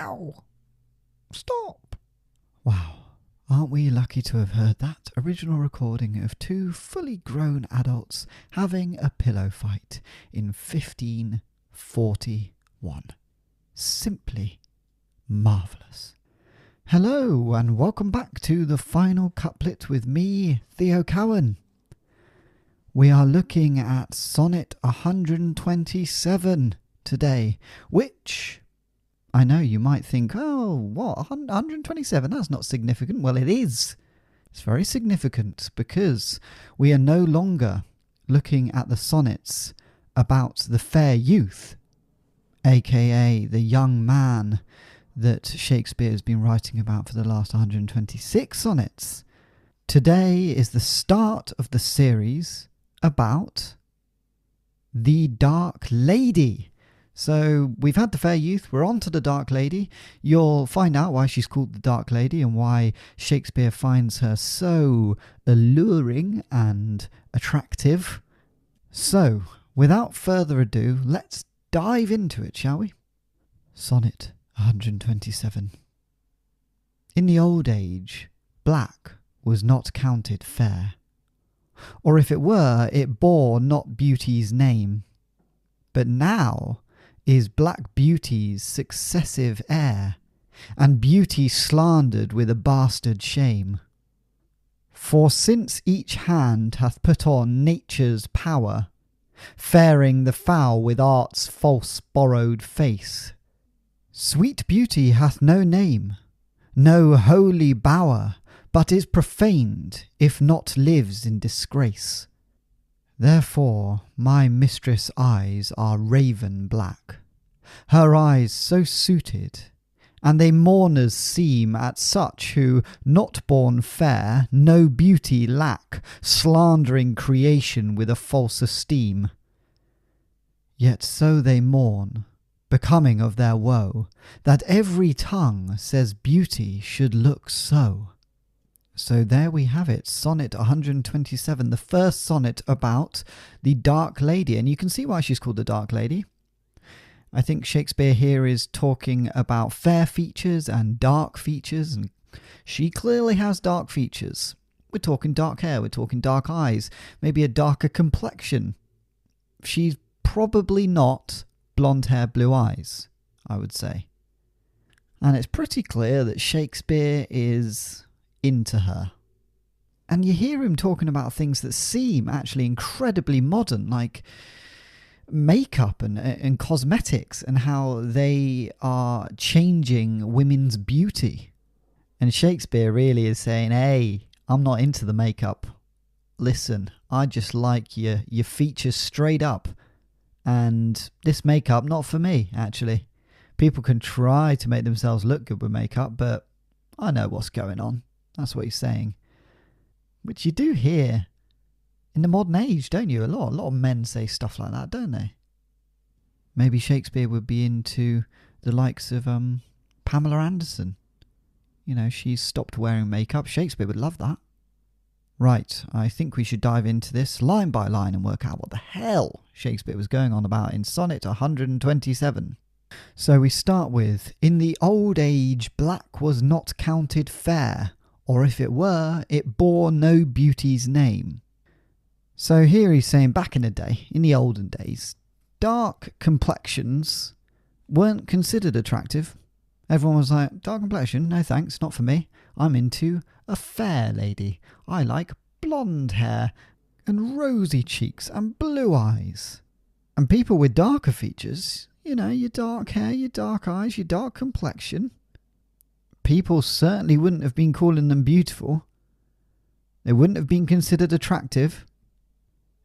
Ow! Stop! Wow. Aren't we lucky to have heard that original recording of two fully grown adults having a pillow fight in 1541? Simply marvellous. Hello and welcome back to the final couplet with me, Theo Cowan. We are looking at Sonnet 127 today, which I know you might think, oh, what, 127? That's not significant. Well, it is. It's very significant because we are no longer looking at the sonnets about the fair youth, aka the young man that Shakespeare has been writing about for the last 126 sonnets. Today is the start of the series about the Dark Lady. So we've had the fair youth, we're on to the Dark Lady. You'll find out why she's called the Dark Lady and why Shakespeare finds her so alluring and attractive. So, without further ado, let's dive into it, shall we? Sonnet 127. In the old age, black was not counted fair. Or if it were, it bore not beauty's name. But now is black beauty's successive heir, and beauty slandered with a bastard shame. For since each hand hath put on nature's power, fairing the foul with art's false borrowed face, sweet beauty hath no name, no holy bower, but is profaned, if not lives in disgrace. Therefore my mistress' eyes are raven black, her eyes so suited, and they mourners seem at such who, not born fair, no beauty lack, sland'ring creation with a false esteem. Yet so they mourn, becoming of their woe, that every tongue says beauty should look so. So there we have it, Sonnet 127, the first sonnet about the Dark Lady. And you can see why she's called the Dark Lady. I think Shakespeare here is talking about fair features and dark features, and she clearly has dark features. We're talking dark hair, we're talking dark eyes, maybe a darker complexion. She's probably not blonde hair, blue eyes, I would say. And it's pretty clear that Shakespeare is into her. And you hear him talking about things that seem actually incredibly modern, like makeup and cosmetics, and how they are changing women's beauty. And Shakespeare really is saying, hey, I'm not into the makeup. Listen, I just like your features straight up. And this makeup, not for me, actually. People can try to make themselves look good with makeup, but I know what's going on. That's what he's saying. Which you do hear in the modern age, don't you? A lot of men say stuff like that, don't they? Maybe Shakespeare would be into the likes of Pamela Anderson. You know, she's stopped wearing makeup. Shakespeare would love that. Right, I think we should dive into this line by line and work out what the hell Shakespeare was going on about in Sonnet 127. So we start with, in the old age black was not counted fair, or if it were, it bore no beauty's name. So here he's saying back in the day, in the olden days, dark complexions weren't considered attractive. Everyone was like, dark complexion? No thanks, not for me. I'm into a fair lady. I like blonde hair and rosy cheeks and blue eyes. And people with darker features, you know, your dark hair, your dark eyes, your dark complexion, people certainly wouldn't have been calling them beautiful. They wouldn't have been considered attractive.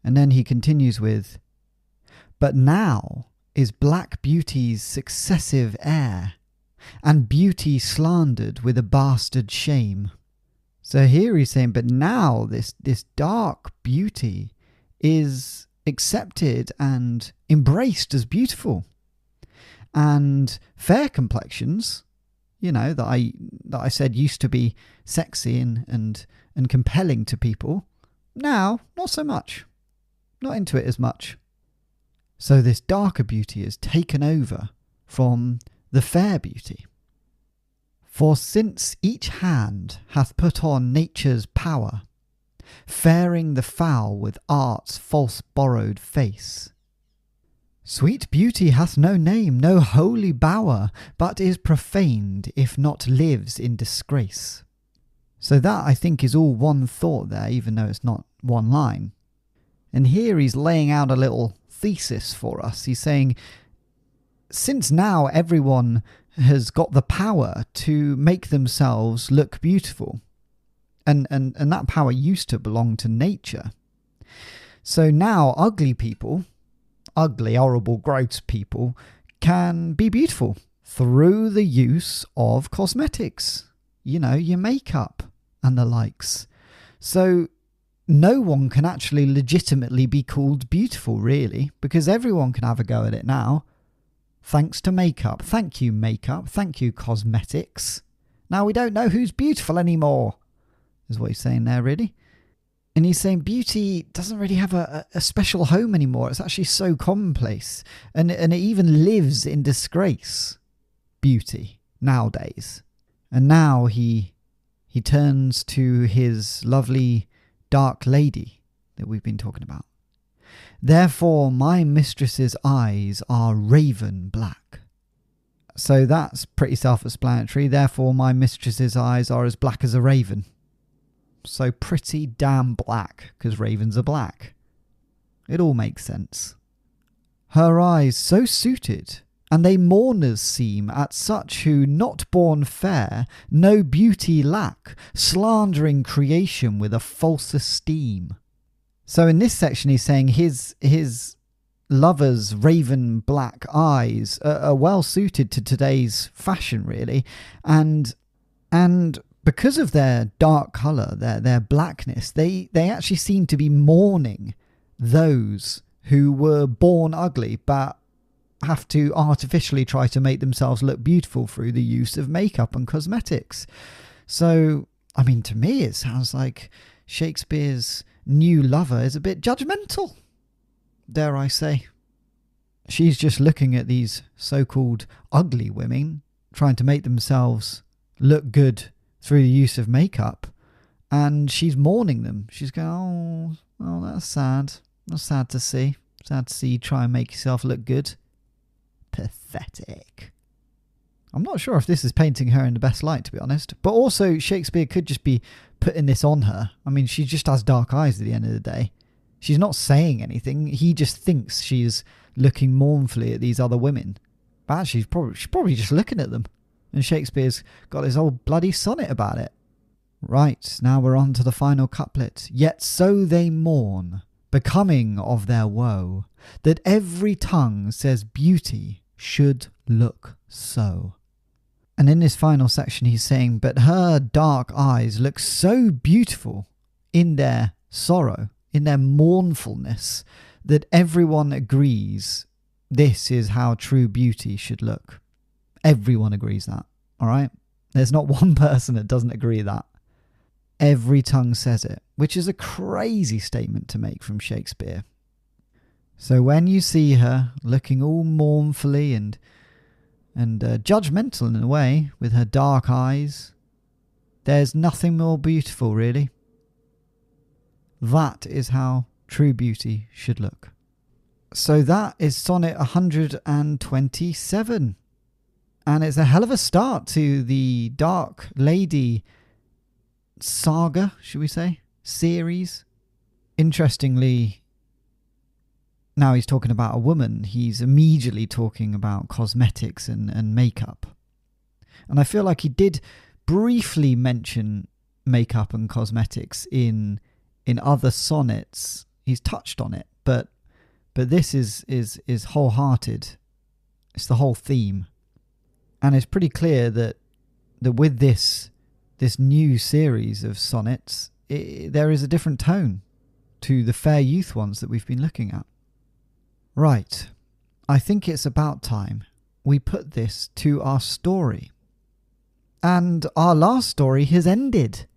And then he continues with, but now is black beauty's successive heir, and beauty slandered with a bastard shame. So here he's saying, but now this dark beauty is accepted and embraced as beautiful. And fair complexions, you know, that I said used to be sexy and compelling to people, now not so much. Not into it as much. So this darker beauty is taken over from the fair beauty. For since each hand hath put on nature's power, faring the foul with art's false borrowed face, sweet beauty hath no name, no holy bower, but is profaned if not lives in disgrace. So that, I think, is all one thought there, even though it's not one line. And here he's laying out a little thesis for us. He's saying, since now everyone has got the power to make themselves look beautiful, and that power used to belong to nature. So now ugly people, ugly, horrible, gross people, can be beautiful through the use of cosmetics. You know, your makeup and the likes. So no one can actually legitimately be called beautiful, really, because everyone can have a go at it now, thanks to makeup. Thank you, makeup. Thank you, cosmetics. Now we don't know who's beautiful anymore, is what he's saying there, really. And he's saying beauty doesn't really have a special home anymore. It's actually so commonplace. And it even lives in disgrace, beauty, nowadays. And now he turns to his lovely dark lady that we've been talking about. Therefore my mistress's eyes are raven black. So that's pretty self-explanatory. Therefore my mistress's eyes are as black as a raven. So pretty damn black, because ravens are black. It all makes sense. Her eyes so suited, and they mourners seem at such who, not born fair, no beauty lack, sland'ring creation with a false esteem. So in this section he's saying his lover's raven black eyes are well suited to today's fashion, really, and because of their dark colour, their blackness, they actually seem to be mourning those who were born ugly but have to artificially try to make themselves look beautiful through the use of makeup and cosmetics. So, I mean, to me it sounds like Shakespeare's new lover is a bit judgmental, dare I say. She's just looking at these so-called ugly women trying to make themselves look good through the use of makeup, and she's mourning them. She's going, oh, that's sad. That's sad to see. Sad to see you try and make yourself look good. Pathetic. I'm not sure if this is painting her in the best light, to be honest. But also, Shakespeare could just be putting this on her. I mean, she just has dark eyes at the end of the day. She's not saying anything. He just thinks she's looking mournfully at these other women. But actually, she's probably just looking at them. And Shakespeare's got his whole bloody sonnet about it. Right, now we're on to the final couplet. Yet so they mourn, becoming of their woe, that every tongue says beauty should look so. And in this final section he's saying, but her dark eyes look so beautiful in their sorrow, in their mournfulness, that everyone agrees this is how true beauty should look. Everyone agrees that, all right? There's not one person that doesn't agree that. Every tongue says it, which is a crazy statement to make from Shakespeare. So when you see her looking all mournfully and judgmental in a way, with her dark eyes, there's nothing more beautiful, really. That is how true beauty should look. So that is Sonnet 127. And it's a hell of a start to the Dark Lady saga, should we say? Series. Interestingly, now he's talking about a woman. He's immediately talking about cosmetics and makeup. And I feel like he did briefly mention makeup and cosmetics in other sonnets. He's touched on it, but this is wholehearted. It's the whole theme. And it's pretty clear that with this new series of sonnets, there is a different tone to the fair youth ones that we've been looking at. Right, I think it's about time we put this to our story. And our last story has ended.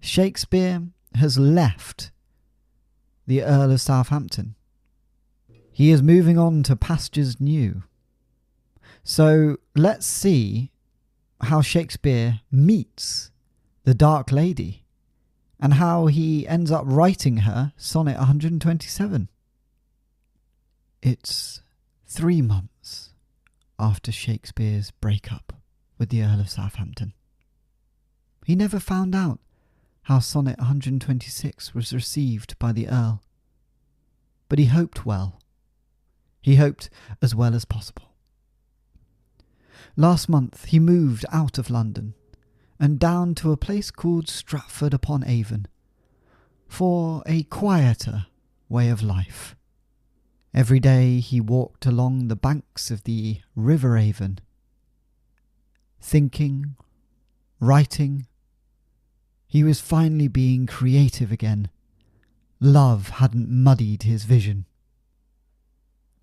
Shakespeare has left the Earl of Southampton. He is moving on to pastures new. So let's see how Shakespeare meets the Dark Lady and how he ends up writing her Sonnet 127. It's 3 months after Shakespeare's breakup with the Earl of Southampton. He never found out how Sonnet 126 was received by the Earl, but he hoped well. He hoped as well as possible. Last month he moved out of London and down to a place called Stratford-upon-Avon for a quieter way of life. Every day he walked along the banks of the River Avon, thinking, writing. He was finally being creative again. Love hadn't muddied his vision.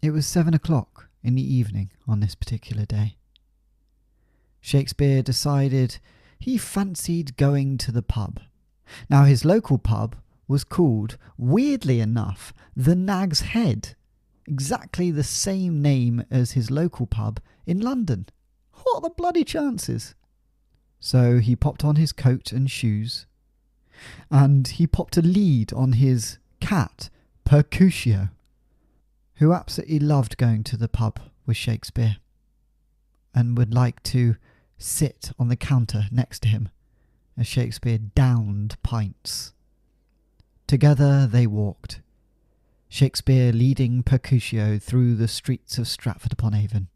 It was 7 o'clock in the evening on this particular day. Shakespeare decided he fancied going to the pub. Now his local pub was called, weirdly enough, the Nag's Head, exactly the same name as his local pub in London. What are the bloody chances? So he popped on his coat and shoes, and he popped a lead on his cat, Mercutio, who absolutely loved going to the pub with Shakespeare and would like to sit on the counter next to him as Shakespeare downed pints. Together they walked, Shakespeare leading Mercutio through the streets of Stratford-upon-Avon.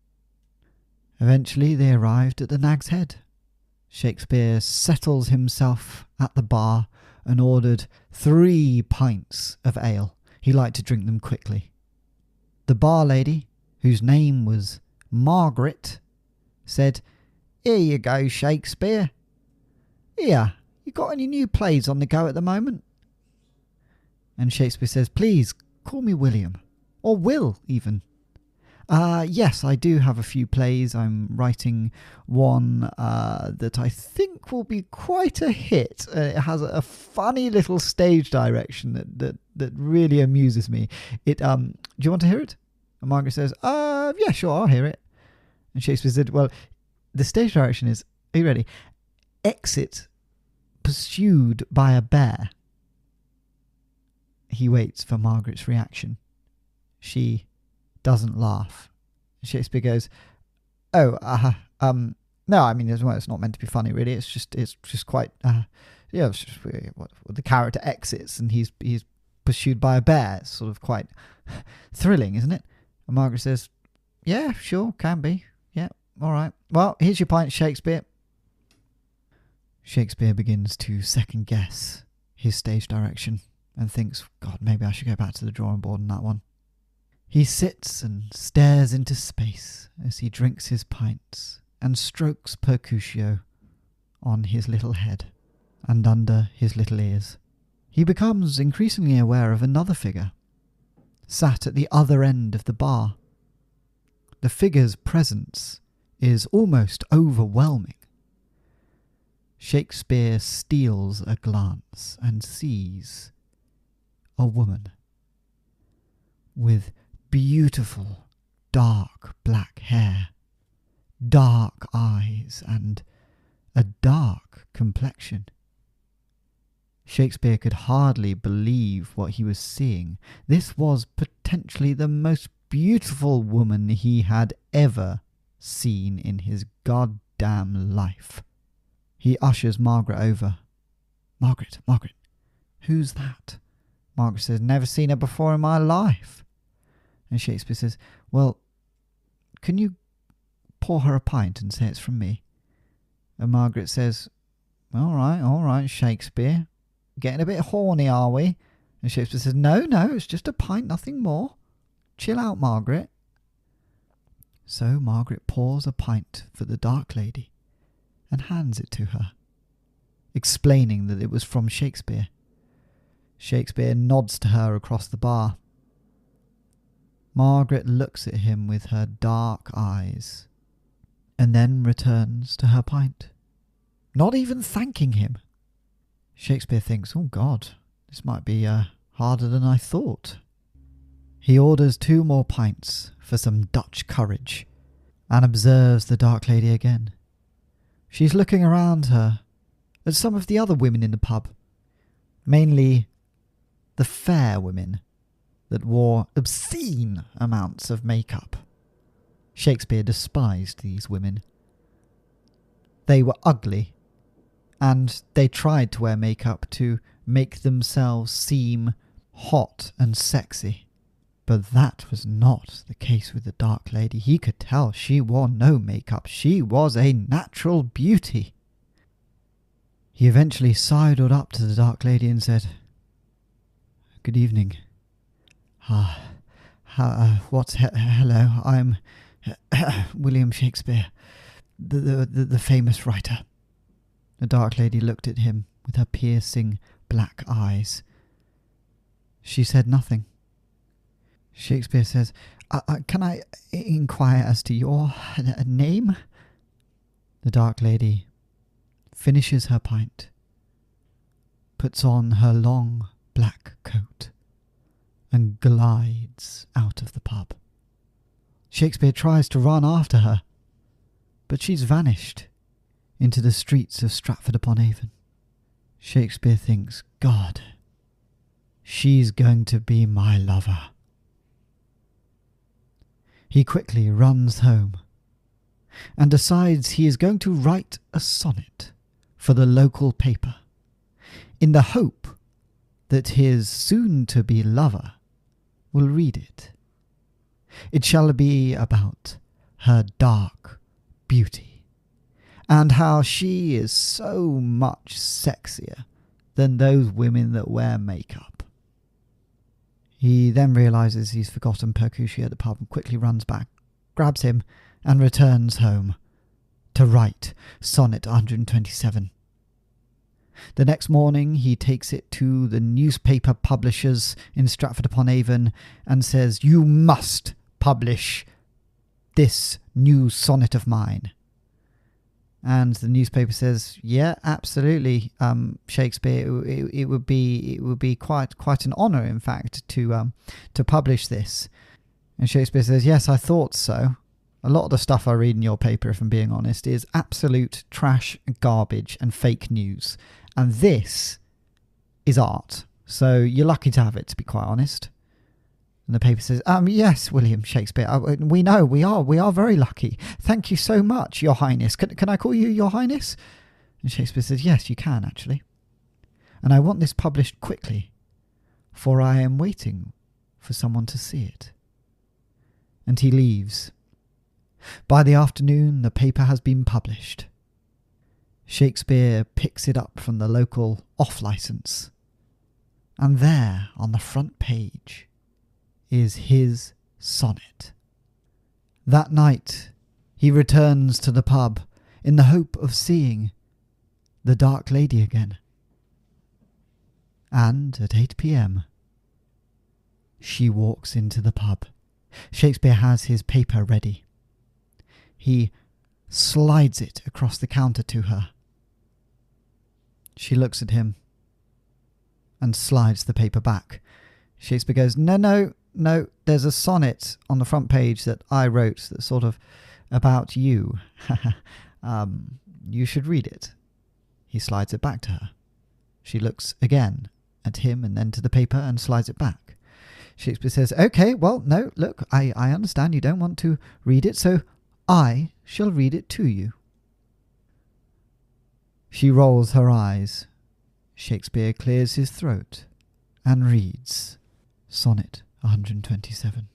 Eventually they arrived at the Nag's Head. Shakespeare settles himself at the bar and ordered 3 pints of ale. He liked to drink them quickly. The bar lady, whose name was Margaret, said, "Here you go, Shakespeare. Here, you got any new plays on the go at the moment?" And Shakespeare says, "Please, call me William. Or Will, even." Yes, I do have a few plays. I'm writing one that I think will be quite a hit. It has a funny little stage direction that really amuses me. Do you want to hear it? And Margaret says, yeah, sure, I'll hear it. And Shakespeare said, well, the stage direction is, are you ready? Exit pursued by a bear. He waits for Margaret's reaction. She doesn't laugh. Shakespeare goes, no, I mean, it's not meant to be funny, really. It's just quite, it's just what the character exits and he's pursued by a bear. It's sort of quite thrilling, isn't it? And Margaret says, yeah, sure, can be. Yeah, all right. Well, here's your pint, Shakespeare. Shakespeare begins to second guess his stage direction and thinks, God, maybe I should go back to the drawing board on that one. He sits and stares into space as he drinks his pints and strokes Mercutio on his little head and under his little ears. He becomes increasingly aware of another figure, sat at the other end of the bar. The figure's presence is almost overwhelming. Shakespeare steals a glance and sees a woman with beautiful dark black hair, dark eyes, and a dark complexion. Shakespeare could hardly believe what he was seeing. This was potentially the most beautiful woman he had ever seen in his goddamn life. He ushers Margaret over. Margaret, who's that? Margaret says, never seen her before in my life. And Shakespeare says, well, can you pour her a pint and say it's from me? And Margaret says, all right, Shakespeare. Getting a bit horny, are we? And Shakespeare says, no, it's just a pint, nothing more. Chill out, Margaret. So Margaret pours a pint for the Dark Lady and hands it to her, explaining that it was from Shakespeare. Shakespeare nods to her across the bar. Margaret looks at him with her dark eyes and then returns to her pint, not even thanking him. Shakespeare thinks, oh God, this might be harder than I thought. He orders 2 more pints for some Dutch courage and observes the Dark Lady again. She's looking around her at some of the other women in the pub, mainly the fair women that wore obscene amounts of makeup. Shakespeare despised these women. They were ugly, and they tried to wear makeup to make themselves seem hot and sexy. But that was not the case with the Dark Lady. He could tell she wore no makeup. She was a natural beauty. He eventually sidled up to the Dark Lady and said, "Good evening. Hello, I'm William Shakespeare, the famous writer." The Dark Lady looked at him with her piercing black eyes. She said nothing. Shakespeare says, "Can I inquire as to your name?" The Dark Lady finishes her pint, puts on her long black coat, and glides out of the pub. Shakespeare tries to run after her, but she's vanished into the streets of Stratford-upon-Avon. Shakespeare thinks, God, she's going to be my lover. He quickly runs home and decides he is going to write a sonnet for the local paper, in the hope that his soon-to-be lover will read it. It shall be about her dark beauty, and how she is so much sexier than those women that wear makeup. He then realises he's forgotten Percucci at the pub and quickly runs back, grabs him, and returns home to write Sonnet 127. The next morning he takes it to the newspaper publishers in Stratford-upon-Avon and says, "You must publish this new sonnet of mine." And the newspaper says, "Yeah, absolutely, Shakespeare. It would be quite an honour, in fact, to publish this." And Shakespeare says, "Yes, I thought so. A lot of the stuff I read in your paper, if I'm being honest, is absolute trash, garbage, and fake news. And this is art. So you're lucky to have it, to be quite honest." And the paper says, "Yes, William Shakespeare, we know, we are very lucky. Thank you so much, Your Highness. Can I call you Your Highness?" And Shakespeare says, "Yes, you can, actually. And I want this published quickly, for I am waiting for someone to see it." And he leaves. By the afternoon, the paper has been published. Shakespeare picks it up from the local off-licence, and there, on the front page, is his sonnet. That night, he returns to the pub in the hope of seeing the Dark Lady again. And at 8 p.m, she walks into the pub. Shakespeare has his paper ready. He slides it across the counter to her. She looks at him and slides the paper back. Shakespeare goes, No, there's a sonnet on the front page that I wrote that's sort of about you. You should read it." He slides it back to her. She looks again at him and then to the paper and slides it back. Shakespeare says, "Okay, well, no, look, I understand you don't want to read it, so I shall read it to you." She rolls her eyes. Shakespeare clears his throat and reads Sonnet 127.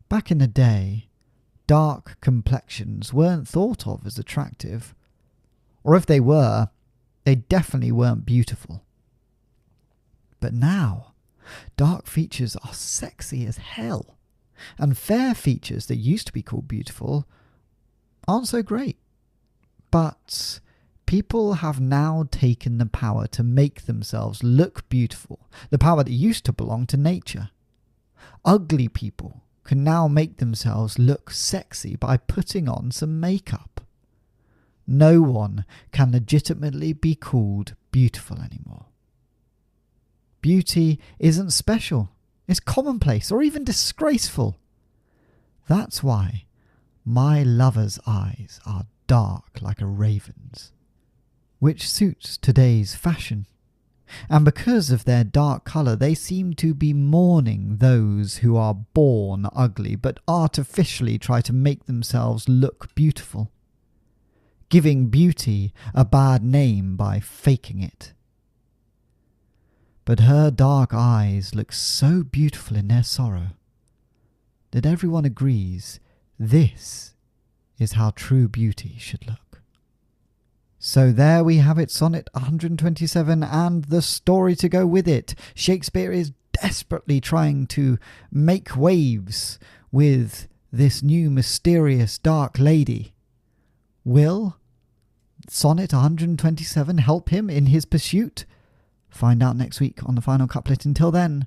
Back in the day, dark complexions weren't thought of as attractive, or if they were, they definitely weren't beautiful. But now, dark features are sexy as hell, and fair features that used to be called beautiful aren't so great. But people have now taken the power to make themselves look beautiful, the power that used to belong to nature. Ugly people can now make themselves look sexy by putting on some makeup. No one can legitimately be called beautiful anymore. Beauty isn't special, it's commonplace or even disgraceful. That's why my lover's eyes are dark like a raven's, which suits today's fashion. And because of their dark colour, they seem to be mourning those who are born ugly, but artificially try to make themselves look beautiful, giving beauty a bad name by faking it. But her dark eyes look so beautiful in their sorrow that everyone agrees this is how true beauty should look. So there we have it, Sonnet 127 and the story to go with it. Shakespeare is desperately trying to make waves with this new mysterious dark lady. Will Sonnet 127 help him in his pursuit? Find out next week on the final couplet. Until then,